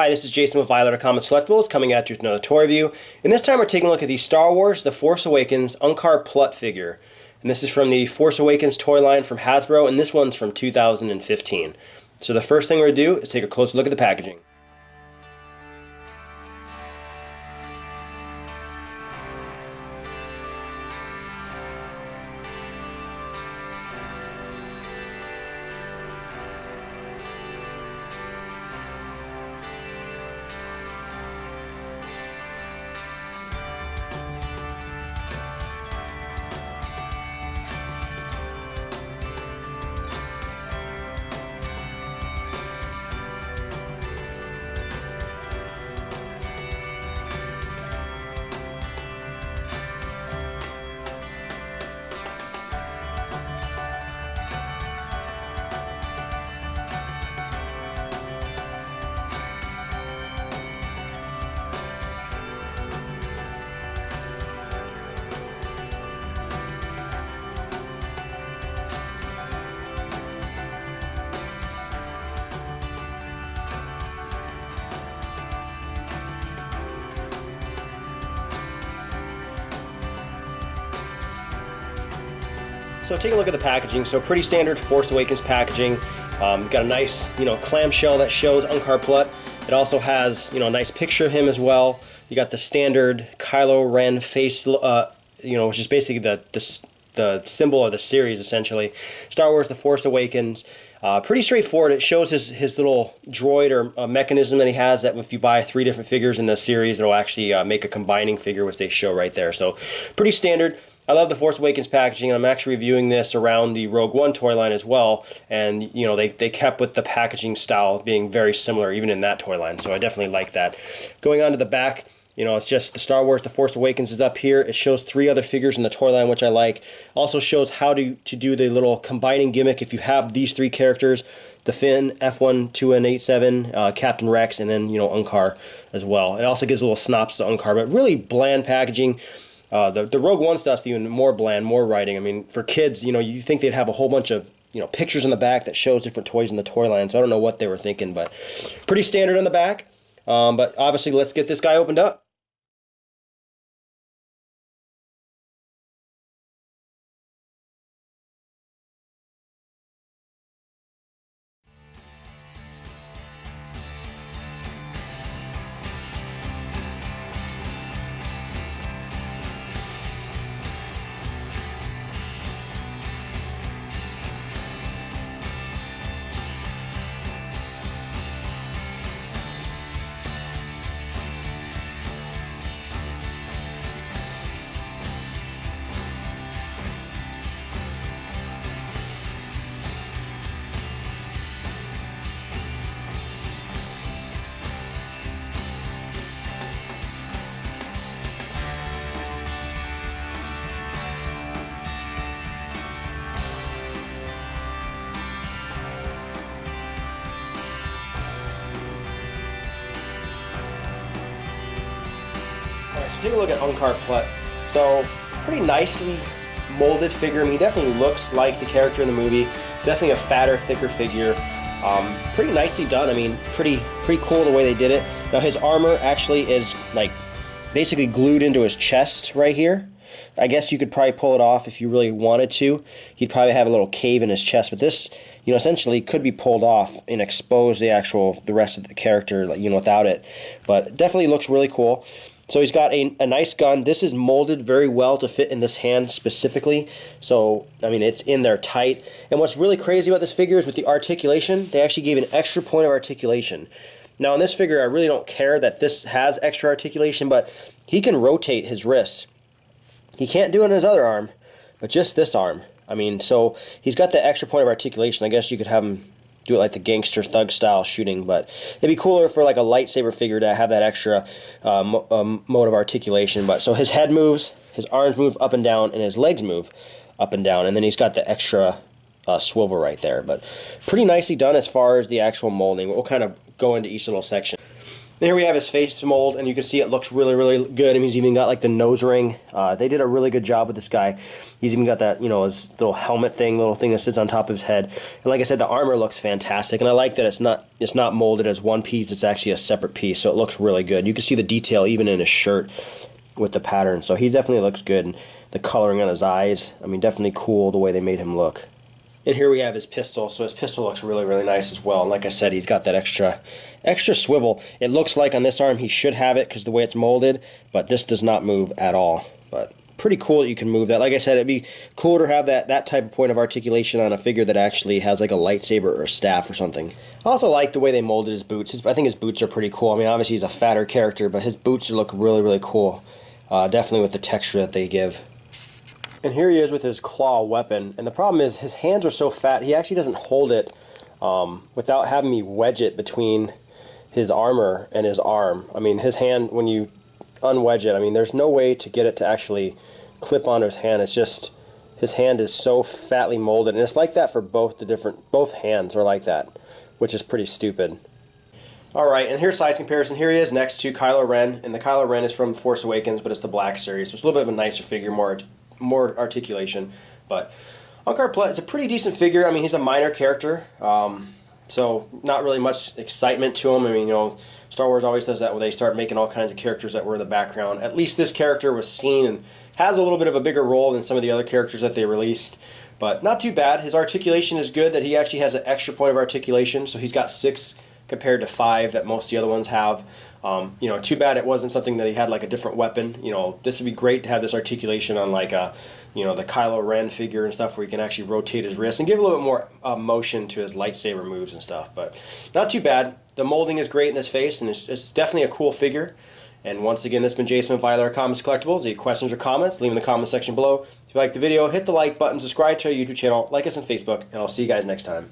Hi, this is Jason with Violator Collectibles coming at you with another toy review. And this time we're taking a look at the Star Wars The Force Awakens Unkar Plutt figure. And this is from the Force Awakens toy line from Hasbro, and this one's from 2015. So the first thing we're going to do is take a closer look at the packaging. So take a look at the packaging. So pretty standard Force Awakens packaging. Got a nice, clamshell that shows Unkar Plutt. It also has, a nice picture of him as well. You got the standard Kylo Ren face, which is basically the symbol of the series essentially. Star Wars: The Force Awakens. Pretty straightforward. It shows his little droid or mechanism that he has, that if you buy 3 different figures in the series, it'll actually make a combining figure, which they show right there. So pretty standard. I love the Force Awakens packaging, and I'm actually reviewing this around the Rogue One toy line as well, and they kept with the packaging style being very similar even in that toy line, so I definitely like that. Going on to the back, it's just the Star Wars The Force Awakens is up here. It shows 3 other figures in the toy line, which I like. Also shows how to do the little combining gimmick if you have these 3 characters: the Finn, F1-2N87, Captain Rex, and then Unkar as well. It also gives a little synopsis of Unkar, but really bland packaging. The Rogue One stuff's even more bland, more writing. I mean, for kids, you think they'd have a whole bunch of, pictures in the back that shows different toys in the toy line, so I don't know what they were thinking, but pretty standard on the back. But obviously, let's get this guy opened up. Take a look at Unkar Plutt. So, pretty nicely molded figure. I mean, he definitely looks like the character in the movie. Definitely a fatter, thicker figure. Pretty nicely done. I mean, pretty cool the way they did it. Now, his armor actually is basically glued into his chest right here. I guess you could probably pull it off if you really wanted to. He'd probably have a little cave in his chest, but this, essentially could be pulled off and expose the rest of the character, without it. But definitely looks really cool. So he's got a nice gun. This is molded very well to fit in this hand specifically. So, I mean, it's in there tight. And what's really crazy about this figure is with the articulation, they actually gave an extra point of articulation. Now, in this figure, I really don't care that this has extra articulation, but he can rotate his wrists. He can't do it in his other arm, but just this arm. I mean, so he's got the extra point of articulation. I guess you could have him do it like the gangster thug style shooting, but it'd be cooler for like a lightsaber figure to have that extra mode of articulation. But so his head moves, his arms move up and down, and his legs move up and down, and then he's got the extra swivel right there. But pretty nicely done as far as the actual molding. We'll kind of go into each little section. There we have his face mold, and you can see it looks really, really good. I mean, he's even got like the nose ring. They did a really good job with this guy. He's even got that, you know, his little helmet thing, little thing that sits on top of his head. And like I said, the armor looks fantastic, and I like that it's not molded as one piece. It's actually a separate piece, so it looks really good. You can see the detail even in his shirt with the pattern, so he definitely looks good. And the coloring on his eyes, I mean, definitely cool the way they made him look. And here we have his pistol, so his pistol looks really, really nice as well. And like I said, he's got that extra swivel. It looks like on this arm he should have it because the way it's molded, but this does not move at all. But pretty cool that you can move that. Like I said, it'd be cooler to have that type of point of articulation on a figure that actually has like a lightsaber or a staff or something. I also like the way they molded his boots. I think his boots are pretty cool. I mean, obviously he's a fatter character, but his boots look really, really cool. Definitely with the texture that they give. And here he is with his claw weapon, and the problem is his hands are so fat, he actually doesn't hold it without having me wedge it between his armor and his arm. I mean, his hand, when you unwedge it, I mean, there's no way to get it to actually clip onto his hand. It's just, his hand is so fatly molded, and it's like that for both hands are like that, which is pretty stupid. Alright, and here's size comparison. Here he is next to Kylo Ren, and the Kylo Ren is from Force Awakens, but it's the Black Series, so it's a little bit of a nicer figure, more articulation. But Unkar Plutt is a pretty decent figure. I mean, he's a minor character, so not really much excitement to him. I mean, you know, Star Wars always does that where they start making all kinds of characters that were in the background. At least this character was seen and has a little bit of a bigger role than some of the other characters that they released. But not too bad. His articulation is good, that he actually has an extra point of articulation, so he's got 6 compared to 5 that most of the other ones have. You know, too bad it wasn't something that he had like a different weapon. You know, this would be great to have this articulation on like a, you know, the Kylo Ren figure and stuff where he can actually rotate his wrist and give a little bit more motion to his lightsaber moves and stuff. But not too bad. The molding is great in his face, and it's definitely a cool figure. And once again, this has been Jason with Violator Comics Collectibles. Any questions or comments, leave in the comment section below. If you like the video, hit the like button, subscribe to our YouTube channel, like us on Facebook, and I'll see you guys next time.